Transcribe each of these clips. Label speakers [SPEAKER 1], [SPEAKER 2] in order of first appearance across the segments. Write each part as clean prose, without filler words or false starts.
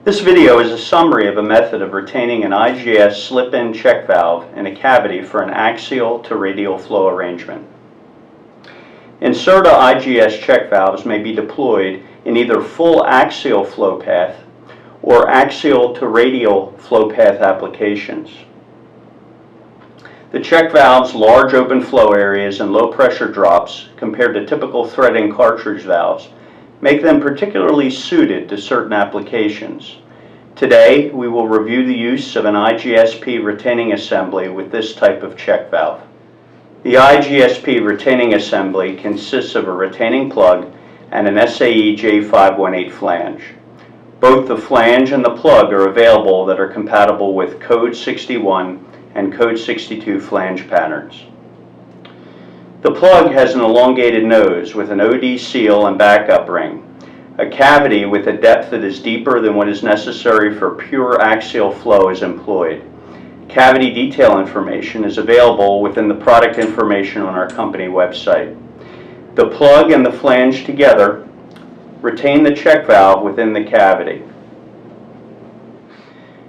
[SPEAKER 1] This video is a summary of a method of retaining an IGS slip-in check valve in a cavity for an axial to radial flow arrangement. INSERTA IGS check valves may be deployed in either full axial flow path or axial to radial flow path applications. The check valve's large open flow areas and low pressure drops compared to typical threading cartridge valves make them particularly suited to certain applications. Today, we will review the use of an IGSP retaining assembly with this type of check valve. The IGSP retaining assembly consists of a retaining plug and an SAE J518 flange. Both the flange and the plug are available that are compatible with Code 61 and Code 62 flange patterns. The plug has an elongated nose with an OD seal and backup ring, a cavity with a depth that is deeper than what is necessary for pure axial flow is employed. Cavity detail information is available within the product information on our company website. The plug and the flange together retain the check valve within the cavity.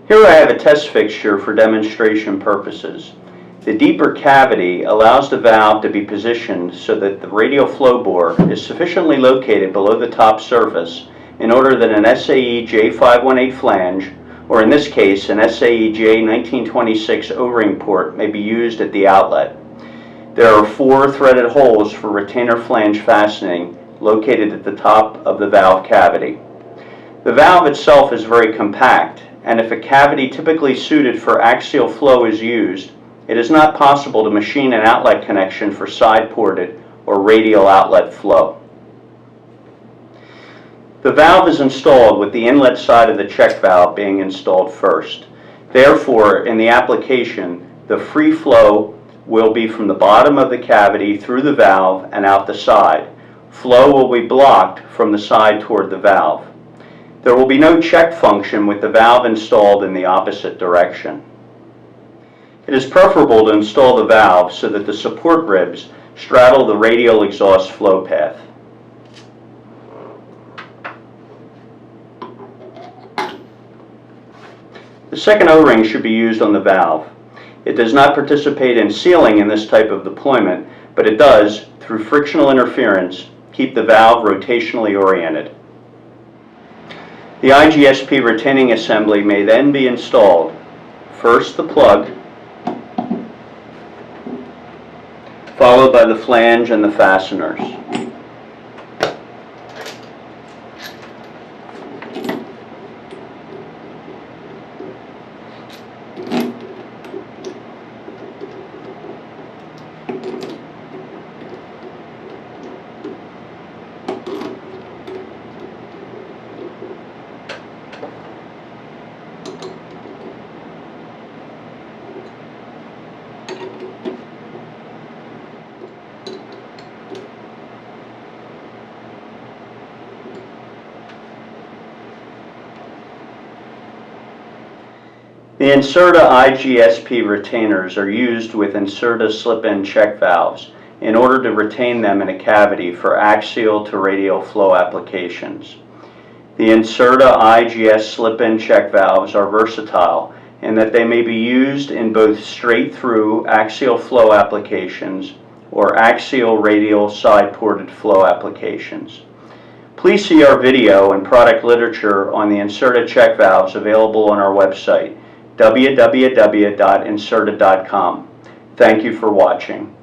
[SPEAKER 1] Here I have a test fixture for demonstration purposes. The deeper cavity allows the valve to be positioned so that the radial flow bore is sufficiently located below the top surface in order that an SAE J518 flange, or in this case an SAE J1926 O-ring port, may be used at the outlet. There are 4 threaded holes for retainer flange fastening located at the top of the valve cavity. The valve itself is very compact, and if a cavity typically suited for axial flow is used, it is not possible to machine an outlet connection for side-ported or radial outlet flow. The valve is installed with the inlet side of the check valve being installed first. Therefore, in the application, the free flow will be from the bottom of the cavity through the valve and out the side. Flow will be blocked from the side toward the valve. There will be no check function with the valve installed in the opposite direction. It is preferable to install the valve so that the support ribs straddle the radial exhaust flow path. The second O-ring should be used on the valve. It does not participate in sealing in this type of deployment, but it does, through frictional interference, keep the valve rotationally oriented. The IGSP retaining assembly may then be installed. First the plug, followed by the flange and the fasteners. The INSERTA IGSP retainers are used with INSERTA slip-in check valves in order to retain them in a cavity for axial to radial flow applications. The INSERTA IGS slip-in check valves are versatile in that they may be used in both straight-through axial flow applications or axial radial side-ported flow applications. Please see our video and product literature on the INSERTA check valves available on our website, www.inserta.com. Thank you for watching.